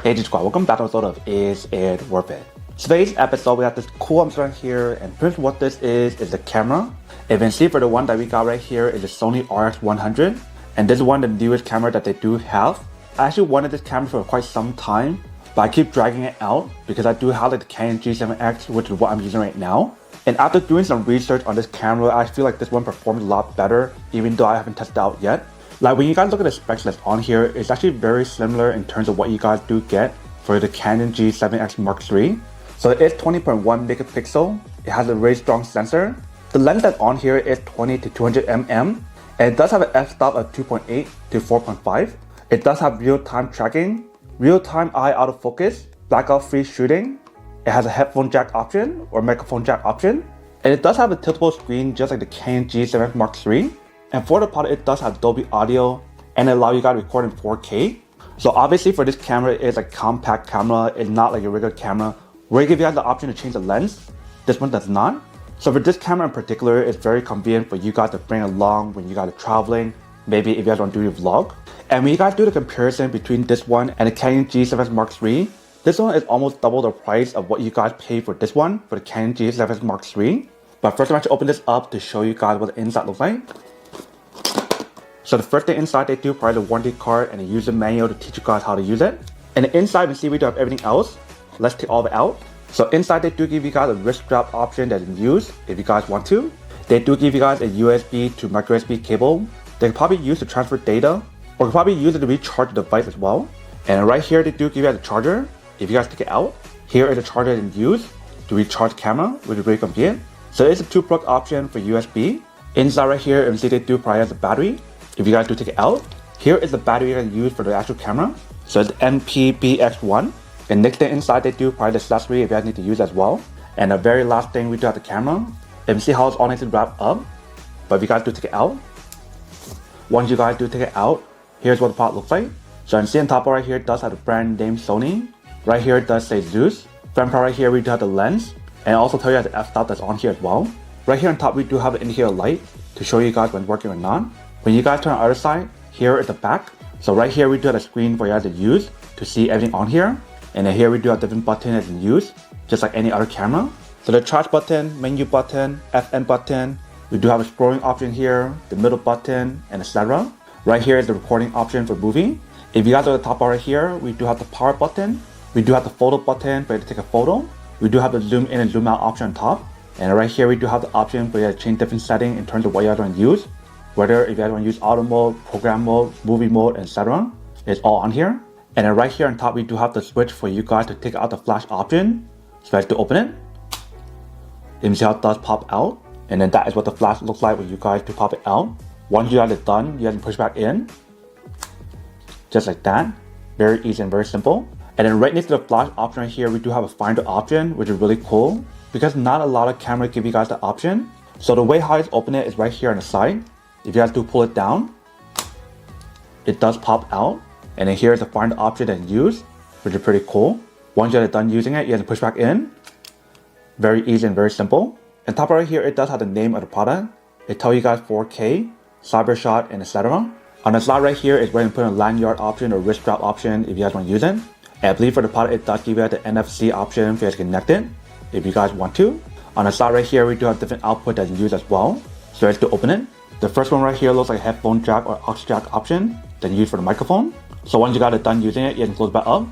Hey G Squad, welcome back to episode of Is It Worth It? Today's episode we have this cool right here, and pretty much what this is the camera. If you can see, for the one that we got right here is the Sony RX100, and this is one of the newest camera that they do have. I actually wanted this camera for quite some time, but I keep dragging it out because I do have like the Canon G7X, which is what I'm using right now. And after doing some research on this camera, I feel like this one performs a lot better, even though I haven't tested it out yet. Like when you guys look at the specs that's on here, it's actually very similar in terms of what you guys do get for the Canon G7X Mark III. So it is 20.1 megapixel. It has a very strong sensor. The lens that's on here is 20 to 200 mm, and it does have an f-stop of 2.8 to 4.5. It does have real-time tracking, real-time eye autofocus, blackout-free shooting. It has a headphone jack option or microphone jack option, and it does have a tiltable screen just like the Canon G7X Mark III. And for the product, it does have Dolby Audio and it allows you guys to record in 4K. So obviously for this camera, it's a compact camera. It's not like a regular camera where it gives you guys the option to change the lens. This one does not. So for this camera in particular, it's very convenient for you guys to bring along when you guys are traveling. Maybe if you guys want to do your vlog. And when you guys do the comparison between this one and the Canon G7X Mark III, this one is almost double the price of what you guys pay for this one for the Canon G7X Mark III. But first I'm going to open this up to show you guys what the inside looks like. So the first thing inside, they do provide a warranty card and a user manual to teach you guys how to use it. And the inside, you see we do have everything else. Let's take all of it out. So inside, they do give you guys a wrist strap option that you can use if you guys want to. They do give you guys a USB to micro USB cable. They can probably use to transfer data, or can probably use it to recharge the device as well. And right here, they do give you guys a charger. If you guys take it out, here is a charger that you can use to recharge the camera, which is very convenient. So it's a 2-plug option for USB. Inside right here, you see they do provide us a battery. If you guys do take it out, here is the battery you can use for the actual camera. So it's MPBX1. And next thing inside, they do provide the accessory if you guys need to use as well. And the very last thing, we do have the camera. And you see how it's all nicely wrapped up. But if you guys do take it out, once you guys do take it out, here's what the product looks like. So you can see on top right here, it does have the brand name Sony. Right here, it does say Zeus. Front part right here, we do have the lens. And also tell you the f-stop that's on here as well. Right here on top, we do have an indicator light to show you guys when working or not. When you guys turn on the other side, here is the back. So right here, we do have a screen for you guys to use to see everything on here. And then here we do have different buttons that you can use, just like any other camera. So the charge button, menu button, FM button. We do have a scrolling option here, the middle button, and etc. Right here is the recording option for movie. If you guys are at the top right here, we do have the power button. We do have the photo button for you to take a photo. We do have the zoom in and zoom out option on top. And right here, we do have the option for you to change different settings in terms of what you guys want to use. Whether if you guys want to use auto mode, program mode, movie mode, etc. It's all on here. And then right here on top, we do have the switch for you guys to take out the flash option. So you guys to open it. You can see how it does pop out. And then that is what the flash looks like when you guys to pop it out. Once you guys are done, you guys can push back in. Just like that. Very easy and very simple. And then right next to the flash option right here, we do have a finder option, which is really cool. Because not a lot of cameras give you guys the option. So the way how you open it is right here on the side. If you guys do pull it down, it does pop out. And then here's the find option that you use, which is pretty cool. Once you're done using it, you have to push back in. Very easy and very simple. And top right here, it does have the name of the product. It tells you guys 4K, PowerShot, and etc. On the side right here is where you can put a lanyard option or wrist strap option if you guys want to use it. And I believe for the product, it does give you the NFC option for you guys to connect it if you guys want to. On the side right here, we do have different output that you can use as well. So let's to open it. The first one right here looks like a headphone jack or aux jack option that you use for the microphone. So once you got it done using it, you can close it back up.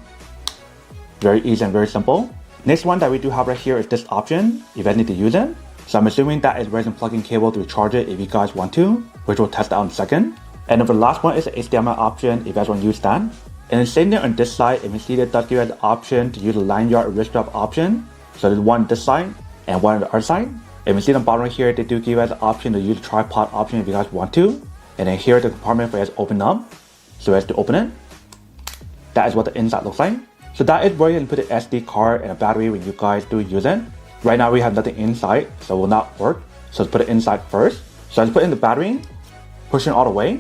Very easy and very simple. Next one that we do have right here is this option, if you guys need to use it. So I'm assuming that is where you can plug in cable to recharge it if you guys want to, which we'll test out in a second. And then for the last one is the HDMI option if you guys want to use that. And then same thing on this side, if you see that does give you the option to use the lanyard or wrist strap option. So there's one on this side and one on the other side. If you see the bottom right here, they do give you guys the option to use the tripod option if you guys want to. And then here is the compartment for you guys to open up. So you guys to open it. That is what the inside looks like. So that is where you can put the SD card and a battery when you guys do use it. Right now we have nothing inside, so it will not work. So let's put it inside first. So let's put in the battery, push it all the way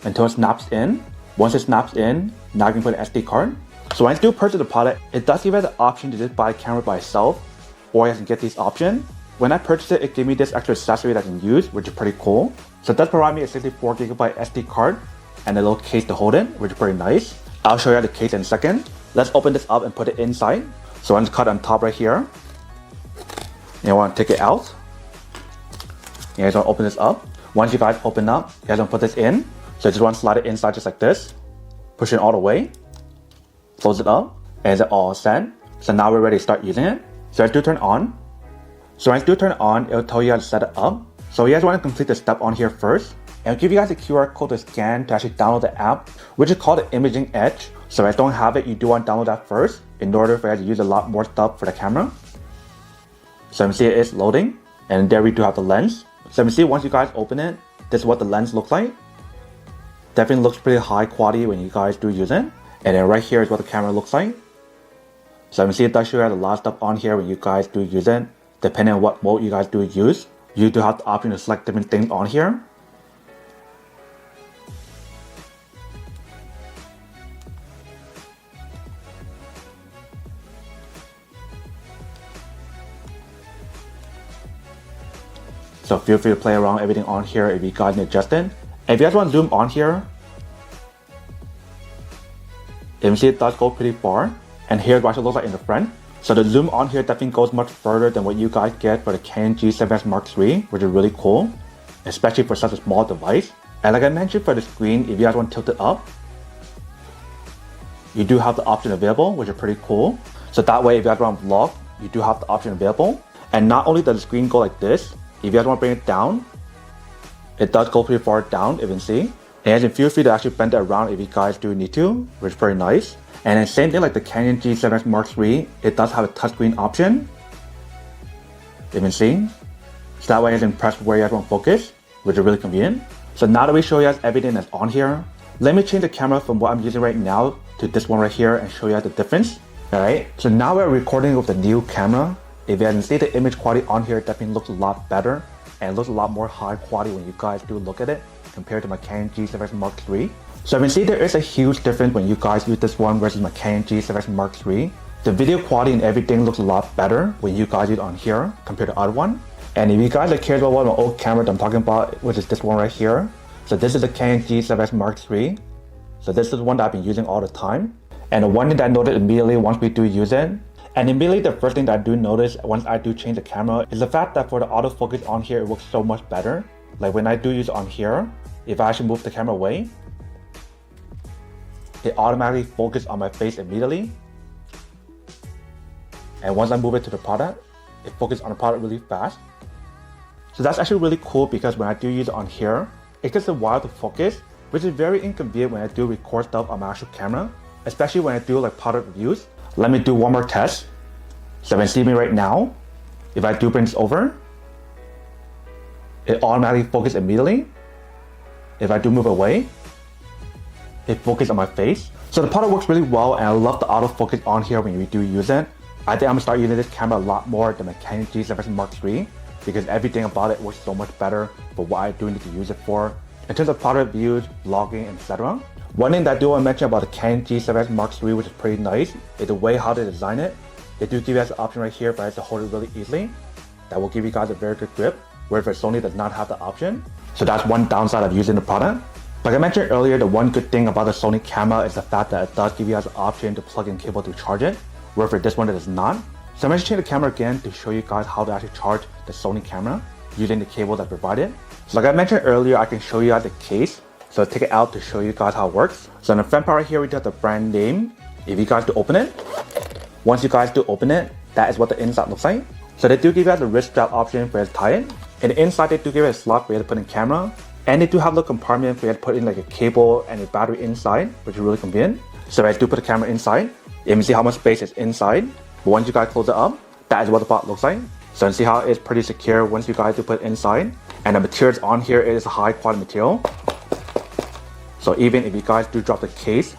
until it snaps in. Once it snaps in, now you can put an SD card. So when you do purchase the product, it does give you the option to just buy the camera by itself, or you can get this option. When I purchased it, it gave me this extra accessory that I can use, which is pretty cool. So it does provide me a 64GB SD card and a little case to hold it, which is pretty nice. I'll show you the case in a second. Let's open this up and put it inside. So I'm going to cut on top right here. You want to take it out. You guys want to open this up. Once you guys open up, you guys want to put this in. So you just want to slide it inside just like this. Push it all the way. Close it up. And it's all set. So now we're ready to start using it. So I do turn on. So once you turn on, it'll tell you how to set it up. So you guys want to complete the step on here first. And it'll give you guys a QR code to scan to actually download the app, which is called the Imaging Edge. So if you don't have it, you do want to download that first in order for you guys to use a lot more stuff for the camera. So you can see it is loading. And there we do have the lens. So you can see once you guys open it, this is what the lens looks like. Definitely looks pretty high quality when you guys do use it. And then right here is what the camera looks like. So you can see it does show you a lot of stuff on here when you guys do use it. Depending on what mode you guys do use, you do have the option to select different things on here. So feel free to play around with everything on here if you guys need to adjust it. And if you guys want to zoom on here, you can see it does go pretty far. And here's what it looks like in the front. So the zoom on here definitely goes much further than what you guys get for the Canon G7X Mark III, which is really cool, especially for such a small device. And like I mentioned for the screen, if you guys want to tilt it up, you do have the option available, which is pretty cool. So that way, if you guys want to vlog, you do have the option available. And not only does the screen go like this, if you guys want to bring it down, it does go pretty far down, you can see. And you can feel free to actually bend it around if you guys do need to, which is very nice. And then same thing like the Canon G7X Mark III, it does have a touchscreen option. You can see. So that way you can press where you guys want to focus, which is really convenient. So now that we show you guys everything that's on here, let me change the camera from what I'm using right now to this one right here and show you guys the difference. Alright, so now we're recording with the new camera. If you guys can see, the image quality on here definitely looks a lot better and looks a lot more high quality when you guys do look at it compared to my Canon G7X Mark III. So you can see there is a huge difference when you guys use this one versus my Canon G7X Mark III. The video quality and everything looks a lot better when you guys use it on here compared to the other one. And if you guys are curious about what my old camera that I'm talking about, which is this one right here. So this is the Canon G7X Mark III. So this is one that I've been using all the time. And the one thing that I noticed immediately once we do use it, and immediately the first thing that I do notice once I do change the camera is the fact that for the autofocus on here, it works so much better. Like when I do use it on here, if I actually move the camera away, it automatically focuses on my face immediately. And once I move it to the product, it focuses on the product really fast. So that's actually really cool because when I do use it on here, it takes a while to focus, which is very inconvenient when I do record stuff on my actual camera, especially when I do like product reviews. Let me do one more test. So you can see me right now. If I do bring this over, it automatically focuses immediately. If I do move away, it focuses on my face. So the product works really well and I love the autofocus on here when we do use it. I think I'm gonna start using this camera a lot more than my Canon G7X Mark III because everything about it works so much better for what I do need to use it for. In terms of product reviews, vlogging, etc. One thing that I do want to mention about the Canon G7X Mark III, which is pretty nice, is the way how they design it. They do give you guys an option right here for you guys to hold it really easily. That will give you guys a very good grip, whereas Sony does not have the option. So that's one downside of using the product. Like I mentioned earlier, the one good thing about the Sony camera is the fact that it does give you guys an option to plug in cable to charge it, whereas for this one it does not. So I'm going to change the camera again to show you guys how to actually charge the Sony camera using the cable that's provided. So like I mentioned earlier, I can show you guys the case. So take it out to show you guys how it works. So in the front part right here, we do have the brand name. If you guys do open it, once you guys do open it, that is what the inside looks like. So they do give you guys a wrist strap option for you to tie it. And the inside, they do give you a slot for you to put in camera. And they do have a little compartment for you to put in like a cable and a battery inside, which is really convenient. So I do put the camera inside. You can see how much space is inside. But once you guys close it up, that is what the box looks like. So you can see how it's pretty secure once you guys do put it inside. And the materials on here is a high quality material. So even if you guys do drop the case,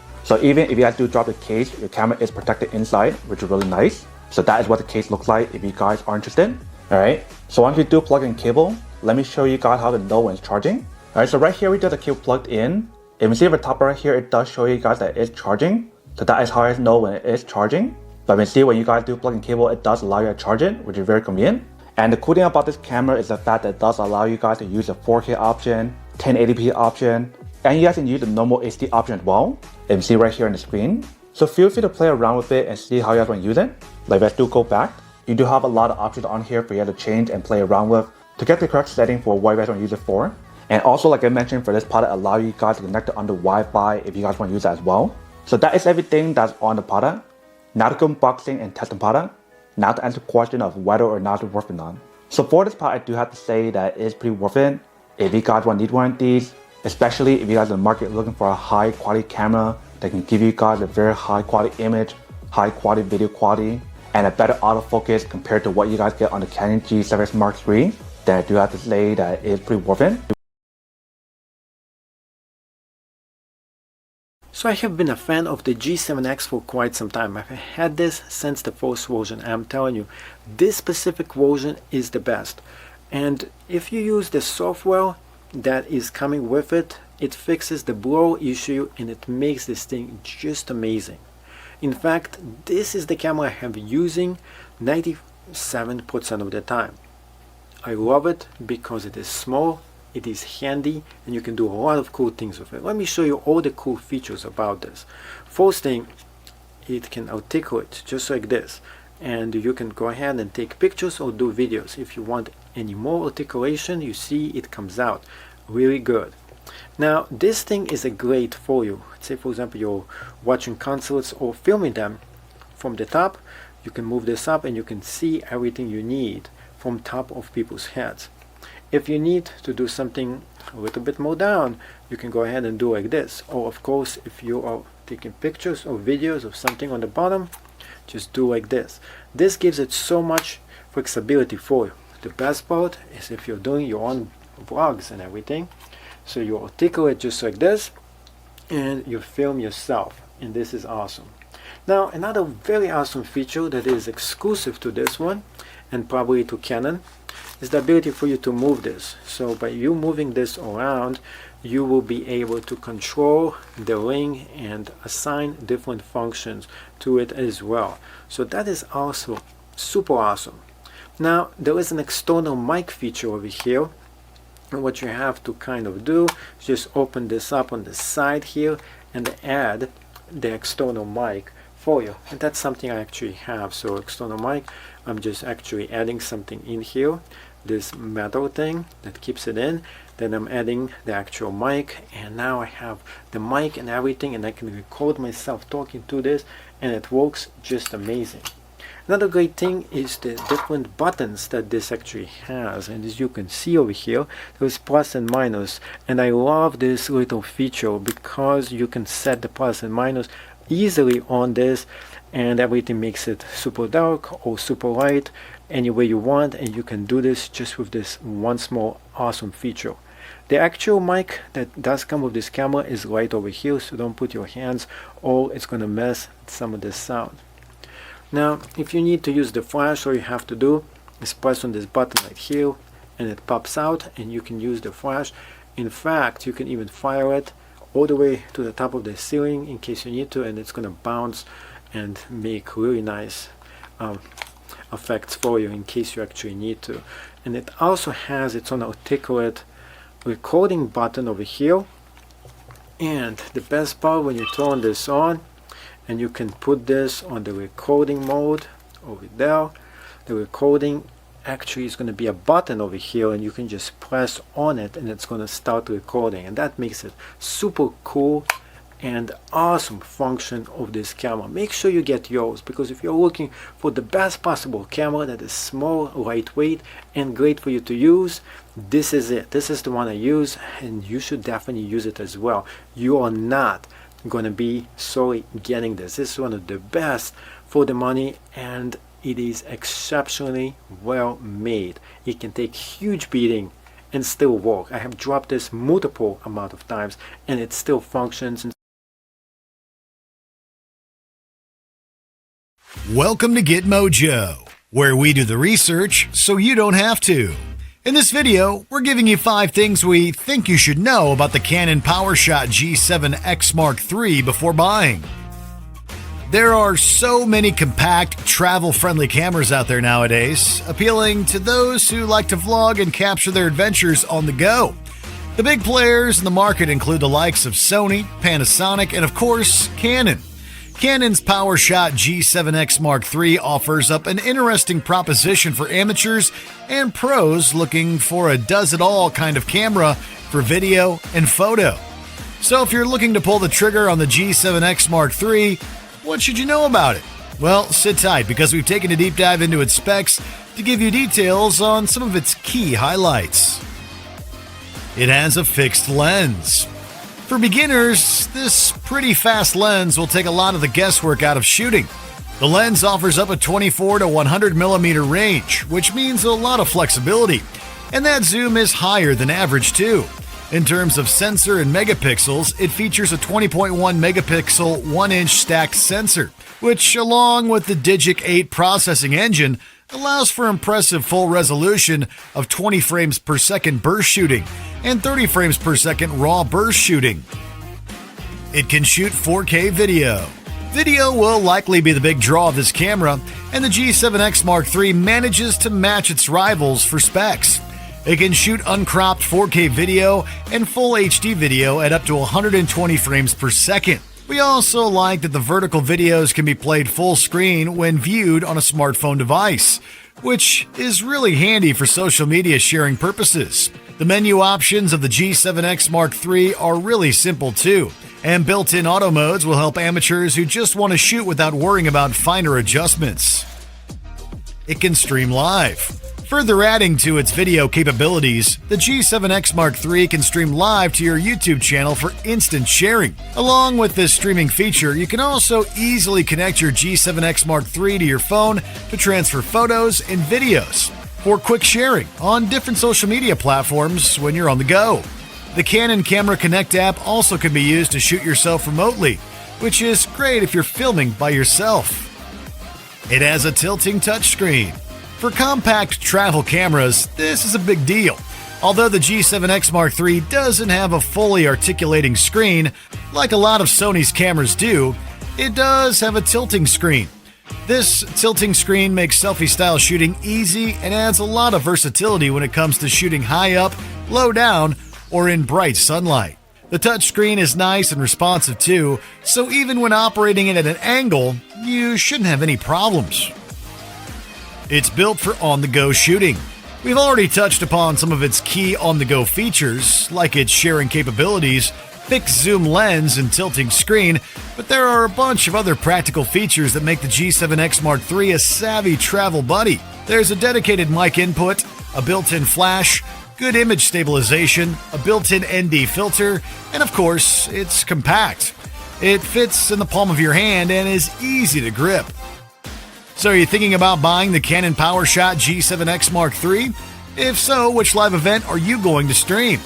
your camera is protected inside, which is really nice. So that is what the case looks like if you guys are interested. Alright, so once you do plug in cable, let me show you guys how to know when it's charging. Alright, so right here we do the cable plugged in. If you see at the top right here, it does show you guys that it's charging. So that is how I know when it is charging. But when you see when you guys do plug in cable, it does allow you to charge it, which is very convenient. And the cool thing about this camera is the fact that it does allow you guys to use the 4K option, 1080p option, and you guys can use the normal HD option as well. If you see right here on the screen. So feel free to play around with it and see how you guys want to use it. Like let's do go back. You do have a lot of options on here for you to change and play around with to get the correct setting for what you guys want to use it for. And also, like I mentioned, for this product, allow you guys to connect it under Wi-Fi if you guys want to use that as well. So that is everything that's on the product. Now to go unboxing and test the product. Now to answer the question of whether or not it's worth it on. So for this product, I do have to say that it is pretty worth it. If you guys want to need one of these, especially if you guys are in the market looking for a high quality camera that can give you guys a very high quality image, high quality video quality, and a better autofocus compared to what you guys get on the Canon G7X Mark III, then I do have to say that it is pretty worth it. So I have been a fan of the G7X for quite some time. I've had this since the first version. I'm telling you, this specific version is the best. And if you use the software that is coming with it, it fixes the blur issue and it makes this thing just amazing. In fact, this is the camera I have using 97% of the time. I love it because it is small, it is handy, and you can do a lot of cool things with it. Let me show you all the cool features about this. First thing, it can articulate just like this, and you can go ahead and take pictures or do videos. If you want any more articulation, you see it comes out really good. Now this thing is a great for you. Say for example you're watching concerts or filming them from the top, you can move this up and you can see everything you need from top of people's heads. If you need to do something a little bit more down, you can go ahead and do like this. Or of course, if you are taking pictures or videos of something on the bottom, just do like this. This gives it so much flexibility for you. The best part is if you're doing your own vlogs and everything, so you articulate just like this and you film yourself, and this is awesome. Now another very awesome feature that is exclusive to this one and probably to Canon is the ability for you to move this. So by you moving this around, you will be able to control the ring and assign different functions to it as well. So that is also super awesome. Now there is an external mic feature over here, and what you have to kind of do is just open this up on the side here and add the external mic for you, and that's something I actually have. So external mic, I'm just actually adding something in here, this metal thing that keeps it in, then I'm adding the actual mic, and now I have the mic and everything, and I can record myself talking to this, and it works just amazing. Another great thing is the different buttons that this actually has, and as you can see over here, there's plus and minus, and I love this little feature because you can set the plus and minus easily on this, and everything makes it super dark or super light any way you want, and you can do this just with this one small awesome feature. The actual mic that does come with this camera is right over here, so don't put your hands or it's gonna mess some of this sound. Now if you need to use the flash, all you have to do is press on this button right here and it pops out and you can use the flash. In fact, you can even fire it all the way to the top of the ceiling in case you need to, and it's gonna bounce and make really nice effects for you in case you actually need to. And it also has its own articulate recording button over here, and the best part, when you turn this on and you can put this on the recording mode over there, the recording actually is going to be a button over here, and you can just press on it and it's going to start recording, and that makes it super cool and awesome function of this camera. Make sure you get yours, because if you're looking for the best possible camera that is small, lightweight, and great for you to use, this is it. This is the one I use, and you should definitely use it as well. You are not going to be sorry getting this. This is one of the best for the money, and it is exceptionally well made. It can take huge beating and still work. I have dropped this multiple amount of times and it still functions. Welcome to Get Mojo, where we do the research so you don't have to. In this video, we're giving you 5 things we think you should know about the Canon PowerShot G7X Mark III before buying. There are so many compact, travel-friendly cameras out there nowadays, appealing to those who like to vlog and capture their adventures on the go. The big players in the market include the likes of Sony, Panasonic, and of course, Canon. Canon's PowerShot G7X Mark III offers up an interesting proposition for amateurs and pros looking for a does-it-all kind of camera for video and photo. So if you're looking to pull the trigger on the G7X Mark III, what should you know about it? Well, sit tight because we've taken a deep dive into its specs to give you details on some of its key highlights. It has a fixed lens. For beginners, this pretty fast lens will take a lot of the guesswork out of shooting. The lens offers up a 24 to 100 millimeter range, which means a lot of flexibility, and that zoom is higher than average too. In terms of sensor and megapixels, it features a 20.1 megapixel 1-inch stacked sensor, which along with the Digic 8 processing engine allows for impressive full resolution of 20 frames per second burst shooting and 30 frames per second raw burst shooting. It can shoot 4K video. Video will likely be the big draw of this camera, and the G7X Mark III manages to match its rivals for specs. It can shoot uncropped 4K video and full HD video at up to 120 frames per second. We also like that the vertical videos can be played full screen when viewed on a smartphone device, which is really handy for social media sharing purposes. The menu options of the G7X Mark III are really simple too, and built-in auto modes will help amateurs who just want to shoot without worrying about finer adjustments. It can stream live. Further adding to its video capabilities, the G7X Mark III can stream live to your YouTube channel for instant sharing. Along with this streaming feature, you can also easily connect your G7X Mark III to your phone to transfer photos and videos for quick sharing on different social media platforms when you're on the go. The Canon Camera Connect app also can be used to shoot yourself remotely, which is great if you're filming by yourself. It has a tilting touchscreen. For compact travel cameras, this is a big deal. Although the G7X Mark III doesn't have a fully articulating screen, like a lot of Sony's cameras do, it does have a tilting screen. This tilting screen makes selfie-style shooting easy and adds a lot of versatility when it comes to shooting high up, low down, or in bright sunlight. The touchscreen is nice and responsive too, so even when operating it at an angle, you shouldn't have any problems. It's built for on-the-go shooting. We've already touched upon some of its key on-the-go features, like its sharing capabilities, fixed zoom lens, and tilting screen, but there are a bunch of other practical features that make the G7X Mark III a savvy travel buddy. There's a dedicated mic input, a built-in flash, good image stabilization, a built-in ND filter, and of course, it's compact. It fits in the palm of your hand and is easy to grip. So are you thinking about buying the Canon PowerShot G7X Mark III? If so, which live event are you going to stream?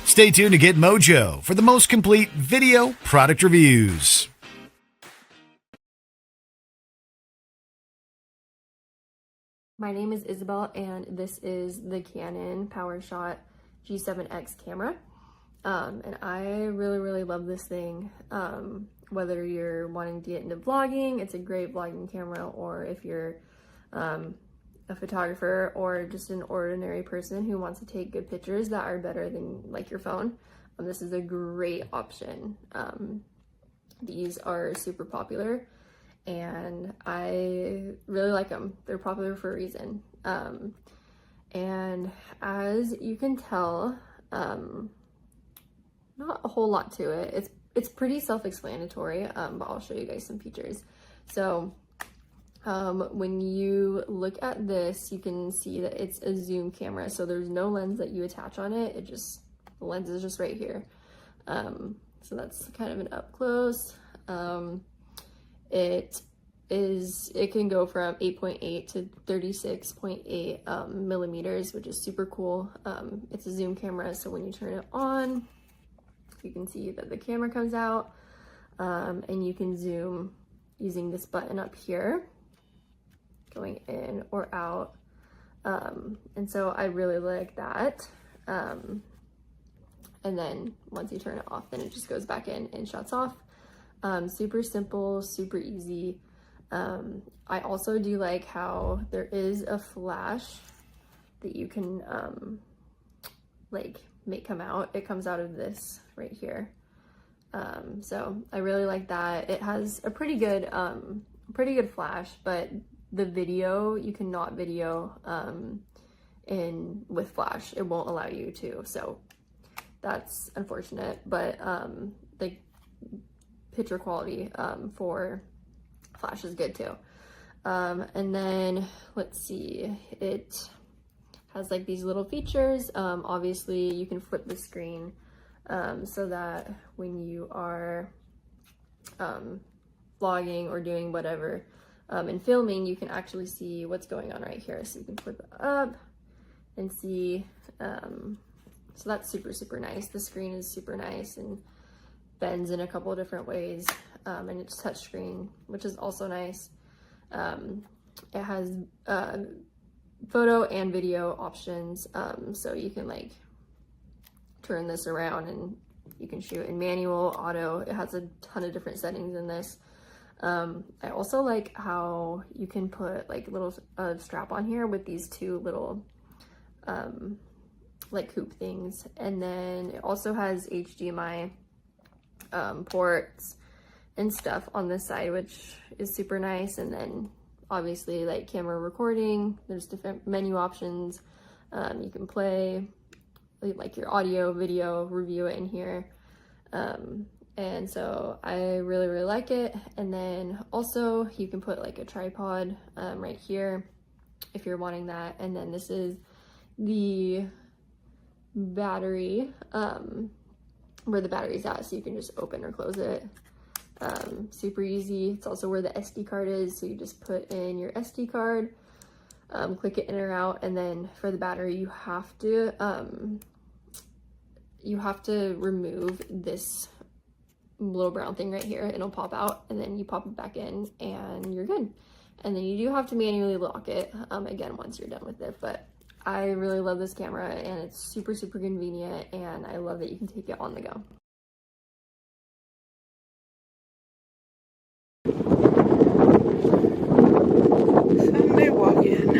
Stay tuned to Get Mojo for the most complete video product reviews. My name is Isabel and this is the Canon PowerShot G7X camera. And I really love this thing. Whether you're wanting to get into vlogging, it's a great vlogging camera, or if you're a photographer or just an ordinary person who wants to take good pictures that are better than like your phone, this is a great option. These are super popular and I really like them. They're popular for a reason. And as you can tell, not a whole lot to it. It's pretty self-explanatory, but I'll show you guys some features. So when you look at this, you can see that it's a zoom camera. So there's no lens that you attach on it. The lens is just right here. So that's kind of an up close. It can go from 8.8 to 36.8 millimeters, which is super cool. It's a zoom camera, so when you turn it on, you can see that the camera comes out, and you can zoom using this button up here, going in or out. And so I really like that. And then once you turn it off, then it just goes back in and shuts off. Super simple, super easy. I also do like how there is a flash that you can like make come out. It comes out of this right here. So I really like that. It has a pretty good flash, but the video, you cannot video with flash. It won't allow you to, so that's unfortunate. But the picture quality for flash is good too. And then let's see, it has like these little features. Obviously you can flip the screen so that when you are vlogging or doing whatever and filming, you can actually see what's going on right here. So you can flip it up and see. So that's super nice. The screen is super nice and bends in a couple of different ways, and it's touchscreen, which is also nice. It has photo and video options, so you can like turn this around and you can shoot in manual, auto. It has a ton of different settings in this. I also like how you can put like little strap on here with these two little like hoop things, and then it also has HDMI ports and stuff on this side, which is super nice. And then obviously like camera recording, there's different menu options. You can play like your audio, video, review it in here. And so I really like it. And then also you can put like a tripod right here if you're wanting that. And then this is the battery, where the battery's at, so you can just open or close it. Super easy. It's also where the SD card is, so you just put in your SD card, click it in or out, and then for the battery you have to remove this little brown thing right here. It'll pop out, and then you pop it back in and you're good. And then you do have to manually lock it again once you're done with it. But I really love this camera, and it's super convenient, and I love that you can take it on the go. Sunday walk-in.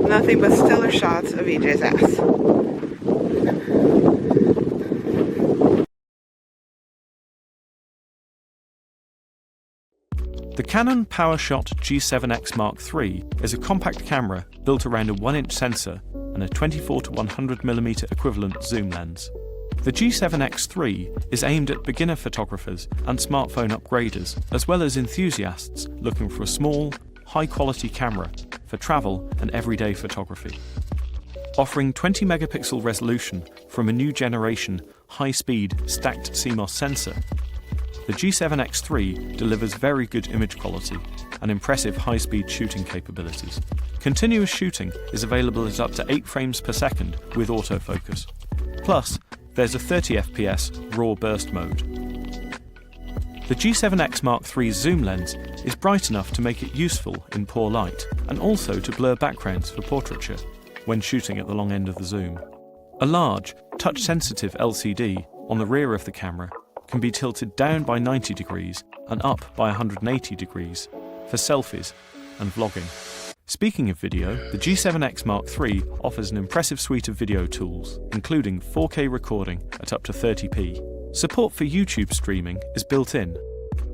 Nothing but stellar shots of EJ's ass. The Canon PowerShot G7X Mark III is a compact camera built around a 1-inch sensor and a 24-to-100mm equivalent zoom lens. The G7X III is aimed at beginner photographers and smartphone upgraders, as well as enthusiasts looking for a small, high-quality camera for travel and everyday photography. Offering 20-megapixel resolution from a new generation high-speed stacked CMOS sensor, the G7X III delivers very good image quality and impressive high-speed shooting capabilities. Continuous shooting is available at up to 8 frames per second with autofocus. Plus, there's a 30 FPS RAW burst mode. The G7X Mark III's zoom lens is bright enough to make it useful in poor light, and also to blur backgrounds for portraiture when shooting at the long end of the zoom. A large, touch-sensitive LCD on the rear of the camera can be tilted down by 90 degrees and up by 180 degrees for selfies and vlogging. Speaking of video, the G7X Mark III offers an impressive suite of video tools, including 4K recording at up to 30p. Support for YouTube streaming is built in,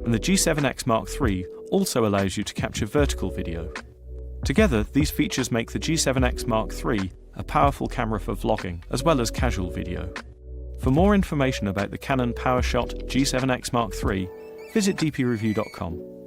and the G7X Mark III also allows you to capture vertical video. Together, these features make the G7X Mark III a powerful camera for vlogging as well as casual video. For more information about the Canon PowerShot G7X Mark III, visit dpreview.com.